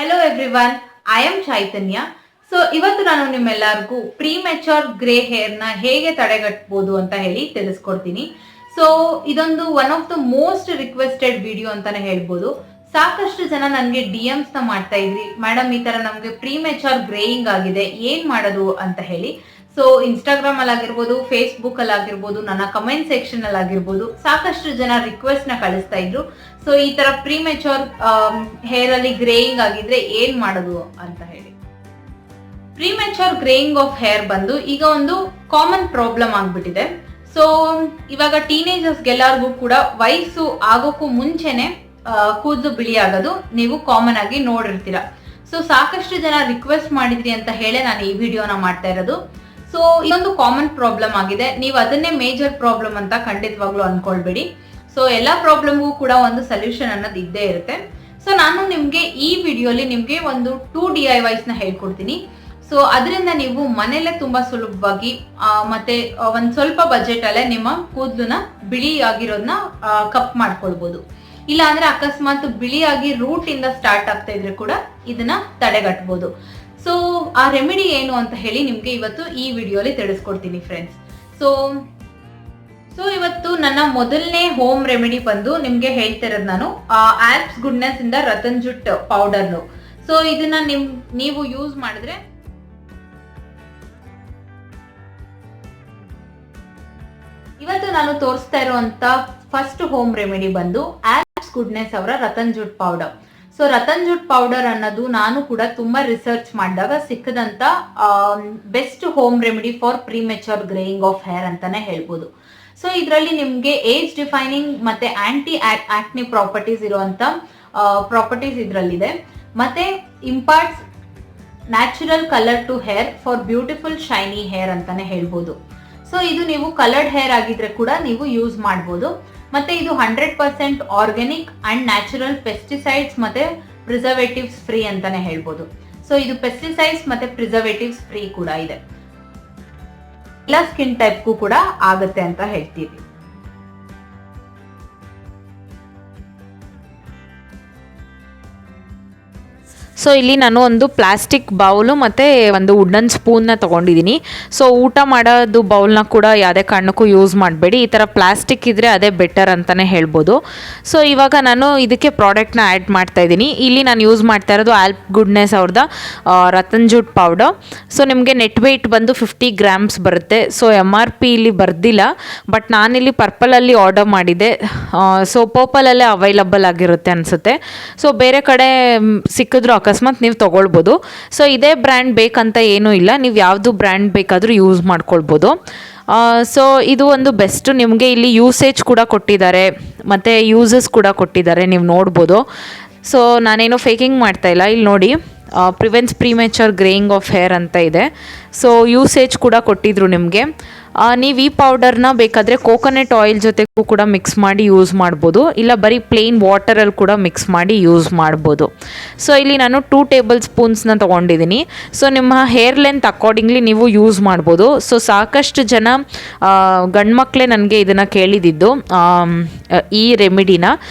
Hello everyone, I am Chaithanya. So ಇವತ್ತು ನಾನು ನಿಮ್ಮೆಲ್ಲರಿಗೂ ಪ್ರೀಮೆಚೂರ್ ಗ್ರೇ ಹೇರ್ ನ ಹೇಗೆ ತಡೆಗಟ್ಟಬಹುದು ಅಂತ ಹೇಳಿ ತಿಳಿಸ್ಕೊಡ್ತೀನಿ. ಸೊ ಇದೊಂದು one of the most requested video ಅಂತಾನೆ ಹೇಳ್ಬೋದು. ಸಾಕಷ್ಟು ಜನ ನನಗೆ ಡಿಎಮ್ಸ್ ನ ಮಾಡ್ತಾ ಇದ್ರಿ, ಮೇಡಮ್ ಈ ತರ ನಮ್ಗೆ ಪ್ರೀಮೆಚೂರ್ ಗ್ರೇಯಿಂಗ್ ಆಗಿದೆ, ಏನ್ ಮಾಡೋದು ಅಂತ ಹೇಳಿ. ಸೊ ಇನ್ಸ್ಟಾಗ್ರಾಮ್ ಅಲ್ಲಿ ಆಗಿರ್ಬೋದು, ಫೇಸ್ಬುಕ್ ಅಲ್ಲಿ ಆಗಿರ್ಬೋದು, ನನ್ನ ಕಮೆಂಟ್ ಸೆಕ್ಷನ್ ಅಲ್ಲಿ ಆಗಿರ್ಬೋದು, ಸಾಕಷ್ಟು ಜನ ರಿಕ್ವೆಸ್ಟ್ ನ ಕಳಿಸ್ತಾ ಇದ್ರು. ಸೊ ಈ ತರ ಪ್ರೀಮೆಚೂರ್ ಹೇರ್ ಅಲ್ಲಿ ಗ್ರೇಯಿಂಗ್ ಆಗಿದ್ರೆ ಏನ್ ಮಾಡೋದು ಅಂತ ಹೇಳಿ. ಪ್ರೀಮೆಚೂರ್ ಗ್ರೇಯಿಂಗ್ ಆಫ್ ಹೇರ್ ಬಂದು ಈಗ ಒಂದು ಕಾಮನ್ ಪ್ರಾಬ್ಲಮ್ ಆಗ್ಬಿಟ್ಟಿದೆ. ಸೊ ಇವಾಗ ಟೀನೇಜರ್ಸ್ ಗೆಲ್ಲರಿಗೂ ಕೂಡ ವಯಸ್ಸು ಆಗೋಕ್ಕೂ ಮುಂಚೆನೆ ಕೂದಲು ಬಿಳಿ ಆಗೋದು ನೀವು ಕಾಮನ್ ಆಗಿ ನೋಡಿರ್ತೀರಾ. ಸೊ ಸಾಕಷ್ಟು ಜನ ರಿಕ್ವೆಸ್ಟ್ ಮಾಡಿದ್ರಿ ಅಂತ ಹೇಳಿ ನಾನು ಈ ವಿಡಿಯೋನ ಮಾಡ್ತಾ ಇರೋದು. ಸೊ ಇದೊಂದು ಕಾಮನ್ ಪ್ರಾಬ್ಲಮ್ ಆಗಿದೆ, ನೀವು ಅದನ್ನೇ ಮೇಜರ್ ಪ್ರಾಬ್ಲಮ್ ಅಂತ ಖಂಡಿತವಾಗ್ಲೂ ಅನ್ಕೊಳ್ಬೇಡಿ. ಸೊ ಎಲ್ಲಾ ಪ್ರಾಬ್ಲಮ್ಗೂ ಕೂಡ ಒಂದು ಸೊಲ್ಯೂಷನ್ ಅನ್ನೋದು ಇದ್ದೇ ಇರುತ್ತೆ. ಸೊ ನಾನು ನಿಮ್ಗೆ ಈ ವಿಡಿಯೋಲಿ ನಿಮ್ಗೆ ಒಂದು 2 DIYs ನ ಹೇಳ್ಕೊಡ್ತೀನಿ. ಸೊ ಅದರಿಂದ ನೀವು ಮನೇಲೆ ತುಂಬಾ ಸುಲಭವಾಗಿ ಮತ್ತೆ ಒಂದ್ ಸ್ವಲ್ಪ ಬಜೆಟ್ ಅಲ್ಲೇ ನಿಮ್ಮ ಕೂದಲನ್ನ ಬಿಳಿ ಆಗಿರೋದನ್ನ ಕಪ್ ಮಾಡ್ಕೊಳ್ಬಹುದು. ಇಲ್ಲ ಅಂದ್ರೆ ಅಕಸ್ಮಾತ್ ಬಿಳಿಯಾಗಿ ರೂಟ್ ಇಂದ ಸ್ಟಾರ್ಟ್ ಆಗ್ತಾ ಇದ್ರೆ ಕೂಡ ಇದನ್ನ ತಡೆಗಟ್ಟಬಹುದು. ಸೊ ಆ ರೆಮಿಡಿ ಏನು ಅಂತ ಹೇಳಿ ನಿಮ್ಗೆ ಇವತ್ತು ಈ ವಿಡಿಯೋಲಿ ತಿಳಿಸ್ಕೊಡ್ತೀನಿ ಫ್ರೆಂಡ್ಸ್. ಸೊ ಇವತ್ತು ನನ್ನ ಮೊದಲನೇ ಹೋಮ್ ರೆಮಿಡಿ ಬಂದು ನಿಮ್ಗೆ ಹೇಳ್ತಿರೋದು ನಾನು ಆಲ್ಪ್ಸ್ ಗುಡ್ನೆಸ್ ಇಂದ ರತನ್ ಜುಟ್ ಪೌಡರ್. ಸೊ ಇದನ್ನ ನೀವು ಯೂಸ್ ಮಾಡಿದ್ರೆ ಇವತ್ತು ನಾನು ತೋರಿಸ್ತಾ ಇರುವಂತ ಫಸ್ಟ್ ಹೋಮ್ ರೆಮಿಡಿ ಬಂದು ಆಲ್ಪ್ಸ್ ಗುಡ್ನೆಸ್ ಅವರ ratan jot powder. So ratan jot powder ಅನ್ನೋದು ನಾನು ಕೂಡ ತುಂಬಾ ರಿಸರ್ಚ್ ಮಾಡಿದಾಗ ಸಿಕ್ಕದಂತ best home remedy for premature greying of hair ಅಂತಾನೆ ಹೇಳ್ಬೋದು. ಸೊ ಇದರಲ್ಲಿ ನಿಮ್ಗೆ ಏಜ್ ಡಿಫೈನಿಂಗ್ ಮತ್ತೆ ಆಂಟಿ ಆಕ್ನಿ ಪ್ರಾಪರ್ಟೀಸ್ ಇರುವಂತ ಪ್ರಾಪರ್ಟೀಸ್ ಇದರಲ್ಲಿದೆ. ಮತ್ತೆ imparts natural colour to hair for beautiful shiny hair ಅಂತಾನೆ ಹೇಳ್ಬೋದು. ಸೊ ಇದು ನೀವು ಕಲರ್ಡ್ ಹೇರ್ ಆಗಿದ್ರೆ ಕೂಡ ನೀವು ಯೂಸ್ ಮಾಡ್ಬೋದು. ಮತ್ತೆ ಇದು 100% ಆರ್ಗ್ಯಾನಿಕ್ ಅಂಡ್ ನ್ಯಾಚುರಲ್ ಪೆಸ್ಟಿಸೈಡ್ಸ್ ಮತ್ತೆ ಪ್ರಿಸರ್ವೇಟಿವ್ಸ್ ಫ್ರೀ ಅಂತಾನೆ ಹೇಳ್ಬೋದು. ಸೊ ಇದು ಪೆಸ್ಟಿಸೈಡ್ಸ್ ಮತ್ತೆ ಪ್ರಿಸರ್ವೇಟಿವ್ಸ್ ಫ್ರೀ ಕೂಡ ಇದೆ. ಎಲ್ಲ ಸ್ಕಿನ್ ಟೈಪ್ಗೂ ಕೂಡ ಆಗುತ್ತೆ ಅಂತ ಹೇಳ್ತೀವಿ. ಸೊ ಇಲ್ಲಿ ನಾನು ಒಂದು ಪ್ಲಾಸ್ಟಿಕ್ ಬೌಲು ಮತ್ತು ಒಂದು ವುಡನ್ ಸ್ಪೂನ್ನ ತೊಗೊಂಡಿದ್ದೀನಿ. ಸೊ ಊಟ ಮಾಡೋದು ಬೌಲ್ನ ಕೂಡ ಯಾವುದೇ ಕಾರಣಕ್ಕೂ ಯೂಸ್ ಮಾಡಬೇಡಿ, ಈ ಥರ ಪ್ಲಾಸ್ಟಿಕ್ ಇದ್ದರೆ ಅದೇ ಬೆಟರ್ ಅಂತಲೇ ಹೇಳ್ಬೋದು. ಸೊ ಇವಾಗ ನಾನು ಇದಕ್ಕೆ ಪ್ರಾಡಕ್ಟ್ನ ಆ್ಯಡ್ ಮಾಡ್ತಾಯಿದ್ದೀನಿ. ಇಲ್ಲಿ ನಾನು ಯೂಸ್ ಮಾಡ್ತಾ ಇರೋದು ಆಲ್ಪ್ ಗುಡ್ನೆಸ್ ಅವ್ರದ್ದು ರತನ್ ಜುಟ್ ಪೌಡರ್. ಸೊ ನಿಮಗೆ ನೆಟ್ ವೆಯ್ಟ್ ಬಂದು 50 grams ಬರುತ್ತೆ. ಸೊ MRP ಇಲ್ಲಿ ಬರ್ದಿಲ್ಲ, ಬಟ್ ನಾನಿಲ್ಲಿ ಪರ್ಪಲಲ್ಲಿ ಆರ್ಡರ್ ಮಾಡಿದ್ದೆ. ಸೊ ಪರ್ಪಲಲ್ಲೇ ಅವೈಲಬಲ್ ಆಗಿರುತ್ತೆ ಅನಿಸುತ್ತೆ. ಸೊ ಬೇರೆ ಕಡೆ ಸಿಕ್ಕಿದ್ರು ಅಕಸ್ಮಾತ್ ನೀವು ತೊಗೊಳ್ಬೋದು. ಸೊ ಇದೇ ಬ್ರ್ಯಾಂಡ್ ಬೇಕಂತ ಏನೂ ಇಲ್ಲ, ನೀವು ಯಾವುದು ಬ್ರ್ಯಾಂಡ್ ಬೇಕಾದರೂ ಯೂಸ್ ಮಾಡ್ಕೊಳ್ಬೋದು. ಸೊ ಇದು ಒಂದು ಬೆಸ್ಟ್. ನಿಮಗೆ ಇಲ್ಲಿ ಯೂಸೇಜ್ ಕೂಡ ಕೊಟ್ಟಿದ್ದಾರೆ ಮತ್ತು ಯೂಸಸ್ ಕೂಡ ಕೊಟ್ಟಿದ್ದಾರೆ, ನೀವು ನೋಡ್ಬೋದು. ಸೊ ನಾನೇನೋ ಫೇಕಿಂಗ್ ಮಾಡ್ತಾಯಿಲ್ಲ, ಇಲ್ಲಿ ನೋಡಿ prevents premature greying of hair ಅಂತ ಇದೆ. ಸೊ ಯೂಸೇಜ್ ಕೂಡ ಕೊಟ್ಟಿದ್ರು ನಿಮಗೆ. ನೀವು ಈ ಪೌಡರ್ನ ಬೇಕಾದರೆ ಕೋಕೋನಟ್ ಆಯಿಲ್ ಜೊತೆಗೂ ಕೂಡ ಮಿಕ್ಸ್ ಮಾಡಿ ಯೂಸ್ ಮಾಡ್ಬೋದು, ಇಲ್ಲ ಬರೀ ಪ್ಲೇನ್ ವಾಟರಲ್ಲಿ ಕೂಡ ಮಿಕ್ಸ್ ಮಾಡಿ ಯೂಸ್ ಮಾಡ್ಬೋದು. ಸೊ ಇಲ್ಲಿ ನಾನು 2 tablespoons ತೊಗೊಂಡಿದ್ದೀನಿ. ಸೊ ನಿಮ್ಮ ಹೇರ್ ಲೆಂತ್ ಅಕಾರ್ಡಿಂಗ್ಲಿ ನೀವು ಯೂಸ್ ಮಾಡ್ಬೋದು. ಸೊ ಸಾಕಷ್ಟು ಜನ ಗಂಡ್ಮಕ್ಳೇ ನನಗೆ ಇದನ್ನು ಕೇಳಿದ್ದು ಈ ರೆಮಿಡಿನ.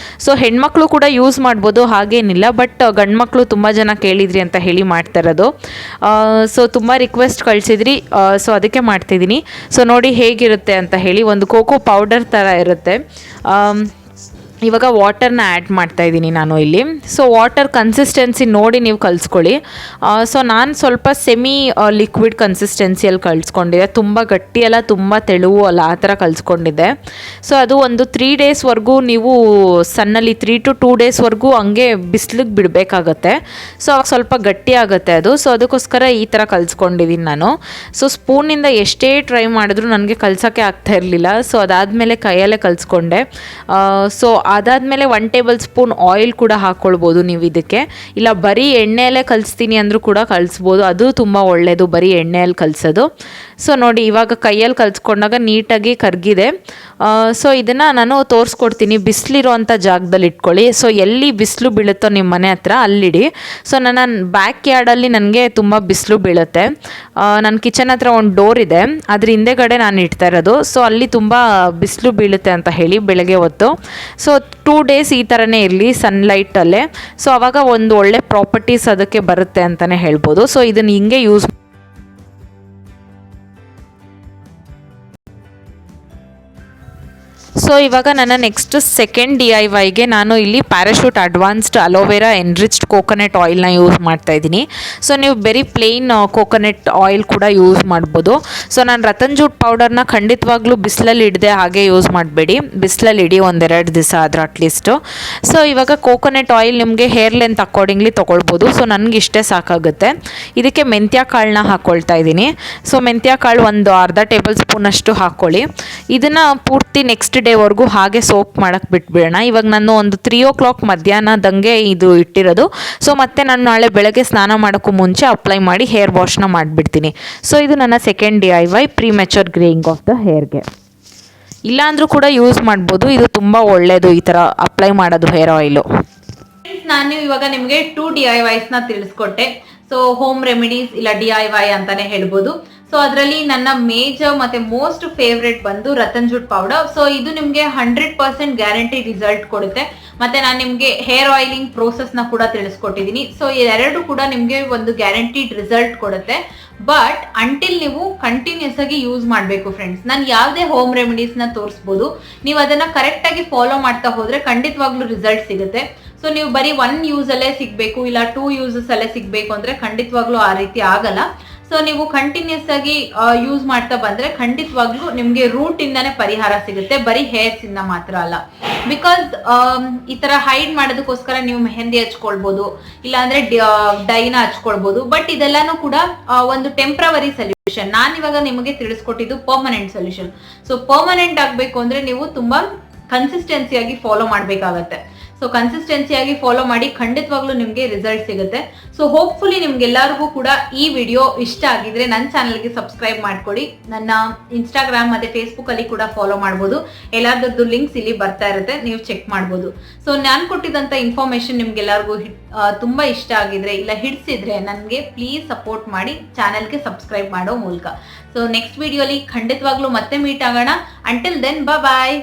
ಸೊ ಹೆಣ್ಮಕ್ಳು ಕೂಡ ಯೂಸ್ ಮಾಡ್ಬೋದು, ಹಾಗೇನಿಲ್ಲ, ಬಟ್ ಗಂಡ್ಮಕ್ಳು ತುಂಬ ಜನ ಕೇಳಿದ್ರಿ ಅಂತ ಹೇಳಿ ಮಾಡ್ತಾ ಇರೋದು. ಸೊ ತುಂಬ ರಿಕ್ವೆಸ್ಟ್ ಕಳಿಸಿದ್ರಿ, ಸೊ ಅದಕ್ಕೆ ಮಾಡ್ತಿದ್ದೀನಿ. ಸೊ ನೋಡಿ ಹೇಗಿರುತ್ತೆ ಅಂತ ಹೇಳಿ, ಒಂದು ಕೋಕೋ ಪೌಡರ್ ಥರ ಇರುತ್ತೆ. ಇವಾಗ ವಾಟರ್ನ ಆ್ಯಡ್ ಮಾಡ್ತಾಯಿದ್ದೀನಿ ನಾನು ಇಲ್ಲಿ. ಸೊ ವಾಟರ್ ಕನ್ಸಿಸ್ಟೆನ್ಸಿ ನೋಡಿ ನೀವು ಕಲಿಸ್ಕೊಳ್ಳಿ. ಸೊ ನಾನು ಸ್ವಲ್ಪ ಸೆಮಿ ಲಿಕ್ವಿಡ್ ಕನ್ಸಿಸ್ಟೆನ್ಸಿಯಲ್ಲಿ ಕಲಿಸ್ಕೊಂಡಿದ್ದೆ, ತುಂಬ ಗಟ್ಟಿಯಲ್ಲ ತುಂಬ ತೆಳುವು ಅಲ್ಲ, ಆ ಥರ ಕಲಿಸ್ಕೊಂಡಿದ್ದೆ. ಸೊ ಅದು ಒಂದು 3 daysವರೆಗೂ ನೀವು ಸನ್ನಲ್ಲಿ 3 to 2 daysವರೆಗೂ ಹಂಗೆ ಬಿಸಿಲಿಗೆ ಬಿಡಬೇಕಾಗತ್ತೆ. ಸೊ ಅವಾಗ ಸ್ವಲ್ಪ ಗಟ್ಟಿ ಆಗುತ್ತೆ ಅದು. ಸೊ ಅದಕ್ಕೋಸ್ಕರ ಈ ಥರ ಕಲಿಸ್ಕೊಂಡಿದ್ದೀನಿ ನಾನು. ಸೊ ಸ್ಪೂನಿಂದ ಎಷ್ಟೇ ಟ್ರೈ ಮಾಡಿದ್ರು ನನಗೆ ಕಲ್ಸೋಕ್ಕೆ ಆಗ್ತಾ ಇರಲಿಲ್ಲ. ಸೊ ಅದಾದಮೇಲೆ ಕೈಯಲ್ಲೇ ಕಲಿಸ್ಕೊಂಡೆ. ಸೊ ಅದಾದಮೇಲೆ 1 tablespoon ಆಯಿಲ್ ಕೂಡ ಹಾಕ್ಕೊಳ್ಬೋದು ನೀವು ಇದಕ್ಕೆ, ಇಲ್ಲ ಬರೀ ಎಣ್ಣೆಯಲ್ಲೇ ಕಲಿಸ್ತೀನಿ ಅಂದರೂ ಕೂಡ ಕಲಿಸ್ಬೋದು, ಅದು ತುಂಬ ಒಳ್ಳೆಯದು ಬರೀ ಎಣ್ಣೆಯಲ್ಲಿ ಕಲಿಸೋದು. ಸೊ ನೋಡಿ ಇವಾಗ ಕೈಯಲ್ಲಿ ಕಲಿಸ್ಕೊಂಡಾಗ ನೀಟಾಗಿ ಕರಗಿದೆ. ಸೊ ಇದನ್ನು ನಾನು ತೋರಿಸ್ಕೊಡ್ತೀನಿ. ಬಿಸಿಲಿರೋವಂಥ ಜಾಗದಲ್ಲಿ ಇಟ್ಕೊಳ್ಳಿ. ಸೊ ಎಲ್ಲಿ ಬಿಸಿಲು ಬೀಳುತ್ತೋ ನಿಮ್ಮ ಮನೆ ಹತ್ರ ಅಲ್ಲಿಡಿ. ಸೊ ನನ್ನ ಬ್ಯಾಕ್ ಯಾರ್ಡಲ್ಲಿ ನನಗೆ ತುಂಬ ಬಿಸಿಲು ಬೀಳುತ್ತೆ. ನನ್ನ ಕಿಚನ್ ಹತ್ರ ಒಂದು ಡೋರ್ ಇದೆ, ಅದ್ರ ಹಿಂದೆಗಡೆ ನಾನು ಇಡ್ತಾ ಇರೋದು. ಸೊ ಅಲ್ಲಿ ತುಂಬ ಬಿಸಿಲು ಬೀಳುತ್ತೆ ಅಂತ ಹೇಳಿ ಬೆಳಗ್ಗೆ ಹೊತ್ತು. ಸೊ 2 ಡೇಸ್ ಈ ಥರನೇ ಇರಲಿ ಸನ್ಲೈಟಲ್ಲೇ. ಸೊ ಆವಾಗ ಒಂದು ಒಳ್ಳೆ ಪ್ರಾಪರ್ಟೀಸ್ ಅದಕ್ಕೆ ಬರುತ್ತೆ ಅಂತಲೇ ಹೇಳ್ಬೋದು. ಸೊ ಇದನ್ನು ಹಿಂಗೆ ಯೂಸ್ ಸೊ ಇವಾಗ ನನ್ನ ನೆಕ್ಸ್ಟ್ ಸೆಕೆಂಡ್ DIYಗೆ ನಾನು ಇಲ್ಲಿ Parachute advanced aloe vera enriched coconut ಆಯಿಲ್ನ ಯೂಸ್ ಮಾಡ್ತಾ ಇದ್ದೀನಿ. ಸೊ ನೀವು ಬರೀ ಪ್ಲೇನ್ ಕೋಕೋನಟ್ ಆಯಿಲ್ ಕೂಡ ಯೂಸ್ ಮಾಡ್ಬೋದು. ಸೊ ನಾನು ರತನ್ ಜೂಟ್ ಪೌಡರ್ನ ಖಂಡಿತವಾಗ್ಲೂ ಬಿಸಿಲಲ್ಲಿ ಇಡದೆ ಹಾಗೆ ಯೂಸ್ ಮಾಡಬೇಡಿ, ಬಿಸಿಲಲ್ಲಿ ಇಡಿ 1-2 ದಿವಸ ಆದ್ರೆ ಅಟ್ಲೀಸ್ಟು. ಸೊ ಇವಾಗ ಕೋಕೋನಟ್ ಆಯಿಲ್ ನಿಮಗೆ ಹೇರ್ ಲೆಂತ್ ಅಕಾರ್ಡಿಂಗ್ಲಿ ತೊಗೊಳ್ಬೋದು. ಸೊ ನನಗೆ ಇಷ್ಟೇ ಸಾಕಾಗುತ್ತೆ. ಇದಕ್ಕೆ ಮೆಂತ್ಯ ಕಾಳನ್ನ ಹಾಕ್ಕೊಳ್ತಾ ಇದ್ದೀನಿ. ಸೊ ಮೆಂತ್ಯ ಕಾಳು ಒಂದು ಅರ್ಧ ಟೇಬಲ್ ಸ್ಪೂನಷ್ಟು ಹಾಕ್ಕೊಳ್ಳಿ. ಇದನ್ನು ಪೂರ್ತಿ ನೆಕ್ಸ್ಟ್ ಡೇವರೆಗೂ ಹಾಗೆ ಸೋಪ್ ಮಾಡೋಕ್ಕೆ ಬಿಟ್ಬಿಡೋಣ. ಇವಾಗ ನಾನು ಒಂದು 3 o'clock ಮಧ್ಯಾಹ್ನದಂಗೆ ಇದು ಇಟ್ಟಿರೋದು. ಸೊ ಮತ್ತೆ ನಾನು ನಾಳೆ ಬೆಳಗ್ಗೆ ಸ್ನಾನ ಮಾಡೋಕ್ಕೂ ಮುಂಚೆ ಅಪ್ಲೈ ಮಾಡಿ ಹೇರ್ ವಾಶ್ನ ಮಾಡಿಬಿಡ್ತೀನಿ. ಸೊ ಇದು ನನ್ನ second DIY premature greying of the ಹೇರ್ಗೆ. ಇಲ್ಲಾಂದ್ರೂ ಕೂಡ ಯೂಸ್ ಮಾಡ್ಬೋದು, ಇದು ತುಂಬ ಒಳ್ಳೆಯದು ಈ ಥರ ಅಪ್ಲೈ ಮಾಡೋದು ಹೇರ್ ಆಯಿಲು. ನಾನು ಇವಾಗ ನಿಮಗೆ 2 DIYಸ್ನ ತಿಳಿಸ್ಕೊಟ್ಟೆ. ಸೊ ಹೋಮ್ ರೆಮಿಡೀಸ್ ಇಲ್ಲ DIY ಅಂತಾನೆ ಹೇಳ್ಬೋದು. ಸೊ ಅದರಲ್ಲಿ ನನ್ನ ಮೇಜರ್ ಮತ್ತೆ ಮೋಸ್ಟ್ ಫೇವ್ರೆಟ್ ಬಂದು ರತನ್ ಜೂಟ್ ಪೌಡರ್. ಸೊ ಇದು ನಿಮಗೆ 100% ಗ್ಯಾರಂಟಿ ರಿಸಲ್ಟ್ ಕೊಡುತ್ತೆ. ಮತ್ತೆ ನಾನು ನಿಮಗೆ ಹೇರ್ ಆಯಿಲಿಂಗ್ ಪ್ರೋಸೆಸ್ನ ಕೂಡ ತಿಳಿಸ್ಕೊಟ್ಟಿದ್ದೀನಿ. ಸೊ ಎರಡು ಕೂಡ ನಿಮಗೆ ಒಂದು ಗ್ಯಾರಂಟಿಡ್ ರಿಸಲ್ಟ್ ಕೊಡುತ್ತೆ. ಬಟ್ ಅಂಟಿಲ್ ನೀವು ಕಂಟಿನ್ಯೂಸ್ ಆಗಿ ಯೂಸ್ ಮಾಡಬೇಕು ಫ್ರೆಂಡ್ಸ್. ನಾನು ಯಾವುದೇ ಹೋಮ್ ರೆಮಿಡೀಸ್ನ ತೋರಿಸ್ಬೋದು, ನೀವು ಅದನ್ನ ಕರೆಕ್ಟಾಗಿ ಫಾಲೋ ಮಾಡ್ತಾ ಹೋದ್ರೆ ಖಂಡಿತವಾಗ್ಲೂ ರಿಸಲ್ಟ್ ಸಿಗುತ್ತೆ. ಸೊ ನೀವು ಬರೀ 1 ಯೂಸಲ್ಲೇ ಸಿಗಬೇಕು ಇಲ್ಲ 2 ಯೂಸಸ್ ಅಲ್ಲೇ ಸಿಗಬೇಕು ಅಂದ್ರೆ ಖಂಡಿತವಾಗ್ಲೂ ಆ ರೀತಿ ಆಗಲ್ಲ. ಸೊ ನೀವು ಕಂಟಿನ್ಯೂಸ್ ಆಗಿ ಯೂಸ್ ಮಾಡ್ತಾ ಬಂದ್ರೆ ಖಂಡಿತವಾಗ್ಲೂ ನಿಮ್ಗೆ ರೂಟ್ ಇಂದಾನೆ ಪರಿಹಾರ ಸಿಗುತ್ತೆ, ಬರೀ ಹೇರ್ಸ್ ಇಂದ ಮಾತ್ರ ಅಲ್ಲ. ಬಿಕಾಸ್ ಈ ತರ ಹೈಡ್ ಮಾಡೋದಕ್ಕೋಸ್ಕರ ನೀವು ಮೆಹಂದಿ ಹಚ್ಕೊಳ್ಬಹುದು, ಇಲ್ಲ ಅಂದ್ರೆ ಡೈನ ಹಚ್ಕೊಳ್ಬಹುದು. ಬಟ್ ಇದೆಲ್ಲಾನು ಕೂಡ ಒಂದು ಟೆಂಪ್ರವರಿ ಸೊಲ್ಯೂಷನ್. ನಾನಿವಾಗ ನಿಮಗೆ ತಿಳಿಸ್ಕೊಟ್ಟಿದ್ದು ಪರ್ಮನೆಂಟ್ ಸೊಲ್ಯೂಷನ್. ಸೊ ಪರ್ಮನೆಂಟ್ ಆಗ್ಬೇಕು ಅಂದ್ರೆ ನೀವು ತುಂಬಾ ಕನ್ಸಿಸ್ಟೆನ್ಸಿಯಾಗಿ ಫಾಲೋ ಮಾಡ್ಬೇಕಾಗತ್ತೆ. ಸೊ ಕನ್ಸಿಸ್ಟೆನ್ಸಿಯಾಗಿ ಫಾಲೋ ಮಾಡಿ ಖಂಡಿತವಾಗ್ಲೂ ನಿಮಗೆ ರಿಸಲ್ಟ್ ಸಿಗುತ್ತೆ. ಸೊ ಹೋಪ್ಫುಲಿ ನಿಮ್ಗೆಲ್ಲರಿಗೂ ಕೂಡ ಈ ವಿಡಿಯೋ ಇಷ್ಟ ಆಗಿದ್ರೆ ನನ್ನ ಚಾನಲ್ಗೆ ಸಬ್ಸ್ಕ್ರೈಬ್ ಮಾಡ್ಕೊಳ್ಳಿ. ನನ್ನ ಇನ್ಸ್ಟಾಗ್ರಾಮ್ ಮತ್ತೆ ಫೇಸ್ಬುಕ್ ಅಲ್ಲಿ ಕೂಡ ಫಾಲೋ ಮಾಡ್ಬೋದು. ಎಲ್ಲಾದ್ರದ್ದು ಲಿಂಕ್ಸ್ ಇಲ್ಲಿ ಬರ್ತಾ ಇರುತ್ತೆ, ನೀವು ಚೆಕ್ ಮಾಡ್ಬೋದು. ಸೊ ನಾನು ಕೊಟ್ಟಿದ್ದಂಥ ಇನ್ಫಾರ್ಮೇಶನ್ ನಿಮ್ಗೆಲ್ಲರಿಗೂ ತುಂಬಾ ಇಷ್ಟ ಆಗಿದ್ರೆ ಇಲ್ಲ ಹಿಡಿಸಿದ್ರೆ ನನಗೆ ಪ್ಲೀಸ್ ಸಪೋರ್ಟ್ ಮಾಡಿ ಚಾನಲ್ಗೆ ಸಬ್ಸ್ಕ್ರೈಬ್ ಮಾಡೋ ಮೂಲಕ. ಸೊ ನೆಕ್ಸ್ಟ್ ವಿಡಿಯೋಲಿ ಖಂಡಿತವಾಗ್ಲೂ ಮತ್ತೆ ಮೀಟ್ ಆಗೋಣ. ಅಂಟಿಲ್ ದೆನ್ ಬಾಯ್.